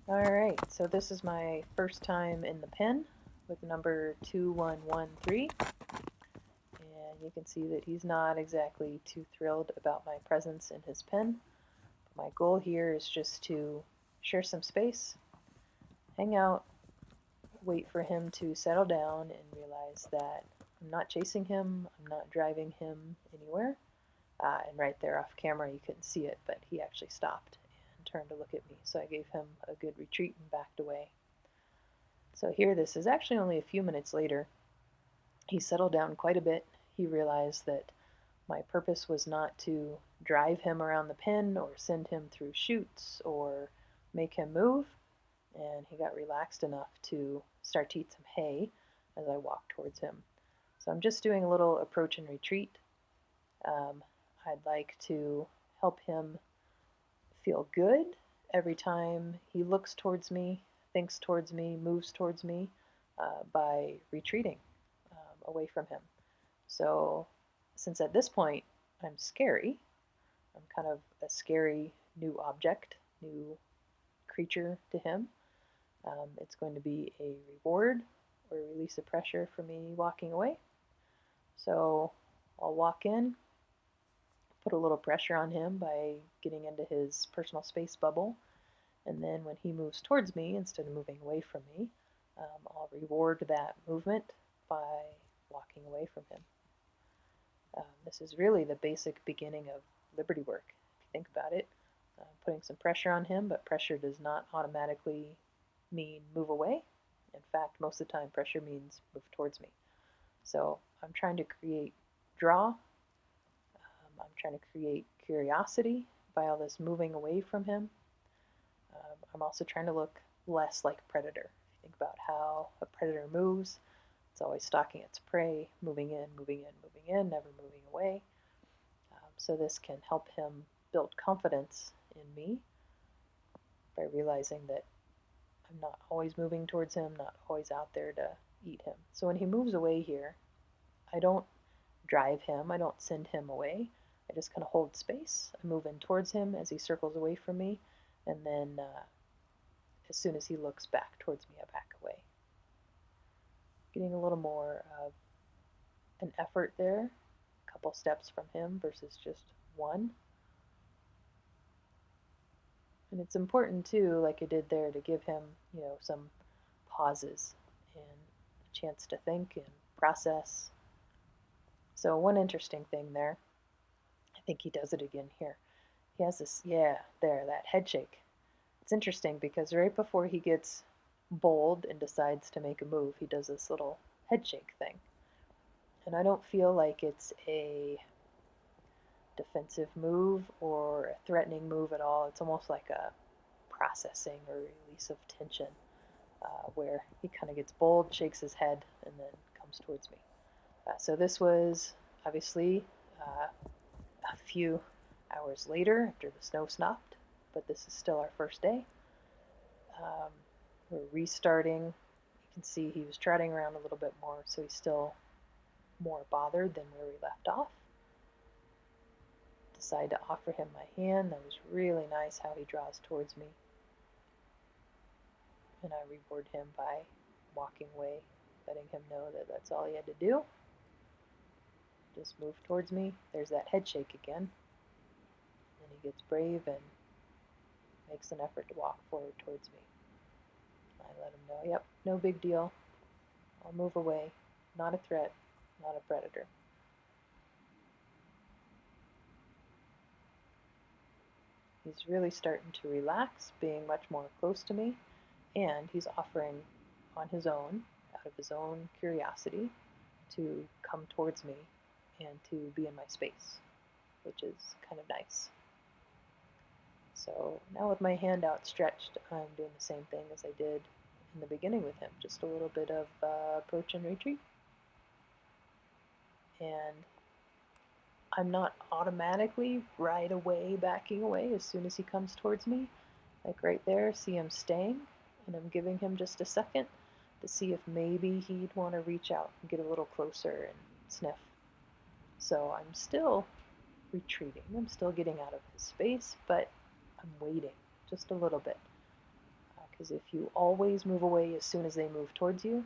Alright, so this is my first time in the pen with number 2113, and you can see that he's not exactly too thrilled about my presence in his pen. My goal here is just to share some space, hang out, wait for him to settle down and realize that I'm not chasing him, I'm not driving him anywhere. And right there off camera you couldn't see it, but he actually stopped and turned to look at me. So I gave him a good retreat and backed away. So here, this is actually only a few minutes later. He settled down quite a bit. He realized that my purpose was not to drive him around the pen or send him through chutes or make him move, and he got relaxed enough to start to eat some hay as I walked towards him. So I'm just doing a little approach and retreat. Um, I'd like to help him feel good every time he looks towards me, thinks towards me, moves towards me by retreating away from him. So, since at this point I'm scary, I'm kind of a scary new object, new creature to him, it's going to be a reward or a release of pressure for me walking away. So, I'll walk in, put a little pressure on him by getting into his personal space bubble. And then when he moves towards me, instead of moving away from me, I'll reward that movement by walking away from him. This is really the basic beginning of liberty work, if you think about it. Putting some pressure on him, but pressure does not automatically mean move away. In fact, most of the time, pressure means move towards me. So I'm trying to create draw. I'm trying to create curiosity by all this moving away from him. I'm also trying to look less like a predator. If you think about how a predator moves, it's always stalking its prey, moving in, moving in, moving in, never moving away. So this can help him build confidence in me by realizing that I'm not always moving towards him, not always out there to eat him. So when he moves away here, I don't drive him, I don't send him away. I just kind of hold space. I move in towards him as he circles away from me, and then as soon as he looks back towards me, I back away. Getting a little more of an effort there, a couple steps from him versus just one. And it's important too, like I did there, to give him, some pauses and a chance to think and process. So one interesting thing there, I think he does it again here. He has this, yeah, there, that head shake. It's interesting because right before he gets bold and decides to make a move, he does this little head shake thing. And I don't feel like it's a defensive move or a threatening move at all. It's almost like a processing or release of tension where he kind of gets bold, shakes his head, and then comes towards me. So this was obviously a few hours later after the snow stopped, but this is still our first day. Um, we're restarting. You can see he was trotting around a little bit more, so he's still more bothered than where we left off. Decide to offer him my hand. That was really nice how he draws towards me. And I reward him by walking away, letting him know that that's all he had to do. Just move towards me. There's that head shake again. And he gets brave and makes an effort to walk forward towards me. I let him know, yep, no big deal. I'll move away. Not a threat, not a predator. He's really starting to relax, being much more close to me, and he's offering on his own, out of his own curiosity, to come towards me and to be in my space, which is kind of nice. So now with my hand outstretched, I'm doing the same thing as I did in the beginning with him, just a little bit of approach and retreat. And I'm not automatically right away backing away as soon as he comes towards me. Like right there, see him staying, and I'm giving him just a second to see if maybe he'd want to reach out and get a little closer and sniff. So I'm still retreating. I'm still getting out of his space, but I'm waiting just a little bit Because if you always move away as soon as they move towards you,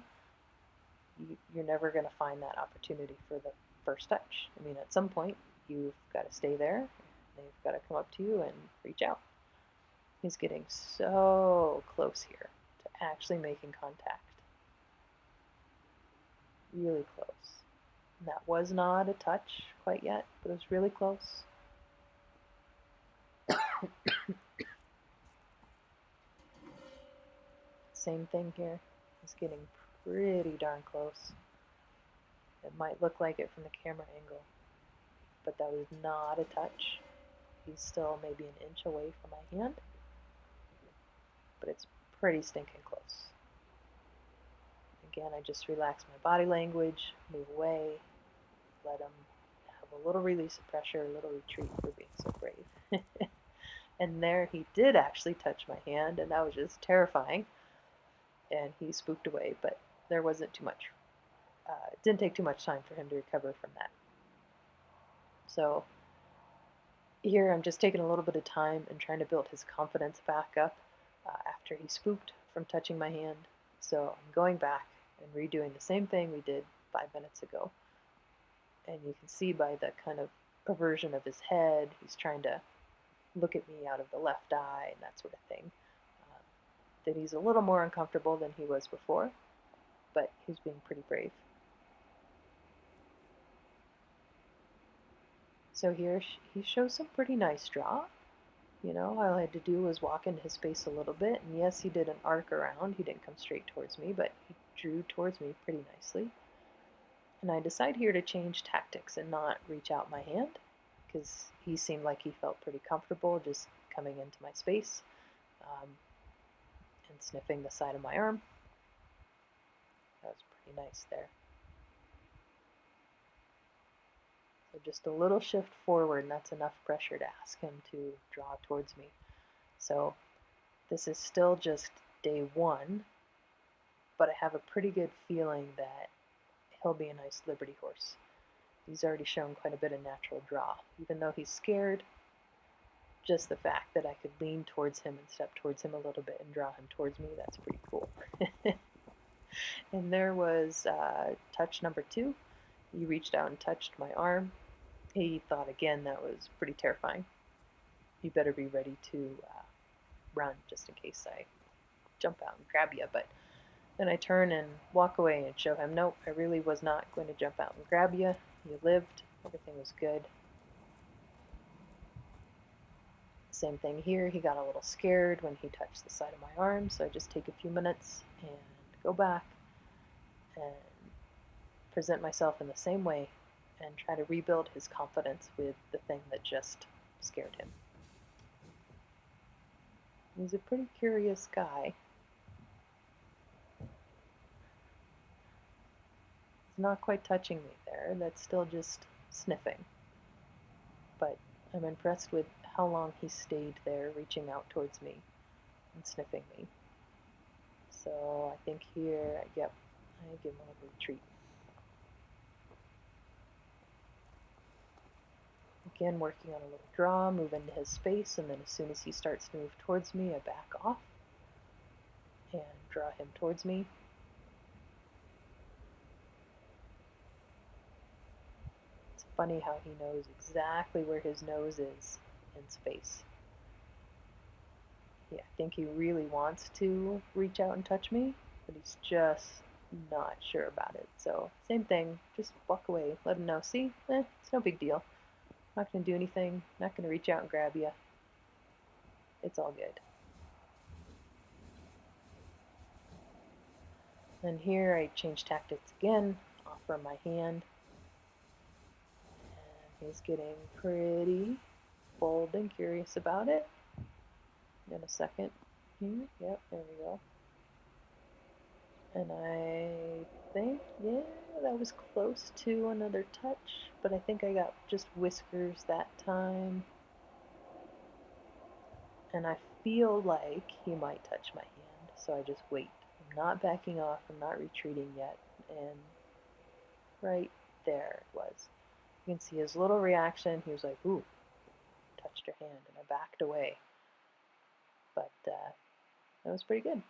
you're never going to find that opportunity for the first touch. I mean, at some point, you've got to stay there. They've got to come up to you and reach out. He's getting so close here to actually making contact. Really close. And that was not a touch quite yet, but it was really close. Same thing here. He's getting pretty darn close. It might look like it from the camera angle, but that was not a touch. He's still maybe an inch away from my hand, but it's pretty stinking close. Again, I just relax my body language, move away, let him have a little release of pressure, a little retreat for being so brave. And there he did actually touch my hand, and that was just terrifying. And he spooked away, but there wasn't too much. It didn't take too much time for him to recover from that. So here I'm just taking a little bit of time and trying to build his confidence back up after he spooked from touching my hand. So I'm going back and redoing the same thing we did 5 minutes ago. And you can see by the kind of aversion of his head, he's trying to look at me out of the left eye and that sort of thing. That he's a little more uncomfortable than he was before, but he's being pretty brave. So here he shows some pretty nice draw. You know, all I had to do was walk into his space a little bit, and yes, he did an arc around. He didn't come straight towards me, but he drew towards me pretty nicely. And I decide here to change tactics and not reach out my hand, because he seemed like he felt pretty comfortable just coming into my space and sniffing the side of my arm. That was pretty nice there. So just a little shift forward, and that's enough pressure to ask him to draw towards me. So this is still just day 1, but I have a pretty good feeling that he'll be a nice Liberty horse. He's already shown quite a bit of natural draw. Even though he's scared, just the fact that I could lean towards him and step towards him a little bit and draw him towards me, that's pretty cool. And there was touch number 2. He reached out and touched my arm. He thought again that was pretty terrifying. You better be ready to run just in case I jump out and grab you. But then I turn and walk away and show him, nope, I really was not going to jump out and grab you. You lived. Everything was good. Same thing here. He got a little scared when he touched the side of my arm, so I just take a few minutes and go back and present myself in the same way and try to rebuild his confidence with the thing that just scared him. He's a pretty curious guy. He's not quite touching me there. That's still just sniffing. But I'm impressed with how long he stayed there, reaching out towards me and sniffing me. So I think here, yep, I give him a retreat. Again, working on a little draw, move into his space, and then as soon as he starts to move towards me, I back off and draw him towards me. It's funny how he knows exactly where his nose is in space. Yeah, I think he really wants to reach out and touch me, but he's just not sure about it. So same thing, just walk away, let him know, see, it's no big deal. I'm not going to do anything, not going to reach out and grab you. It's all good. And here I change tactics again, offer my hand, and he's getting pretty bold and curious about it. In a second here, yep, there we go. And I think, yeah, that was close to another touch, but I think I got just whiskers that time. And I feel like he might touch my hand, so I just wait. I'm not backing off, I'm not retreating yet, and right there it was. You can see his little reaction. He was like, ooh, touched your hand, and I backed away. But that was pretty good.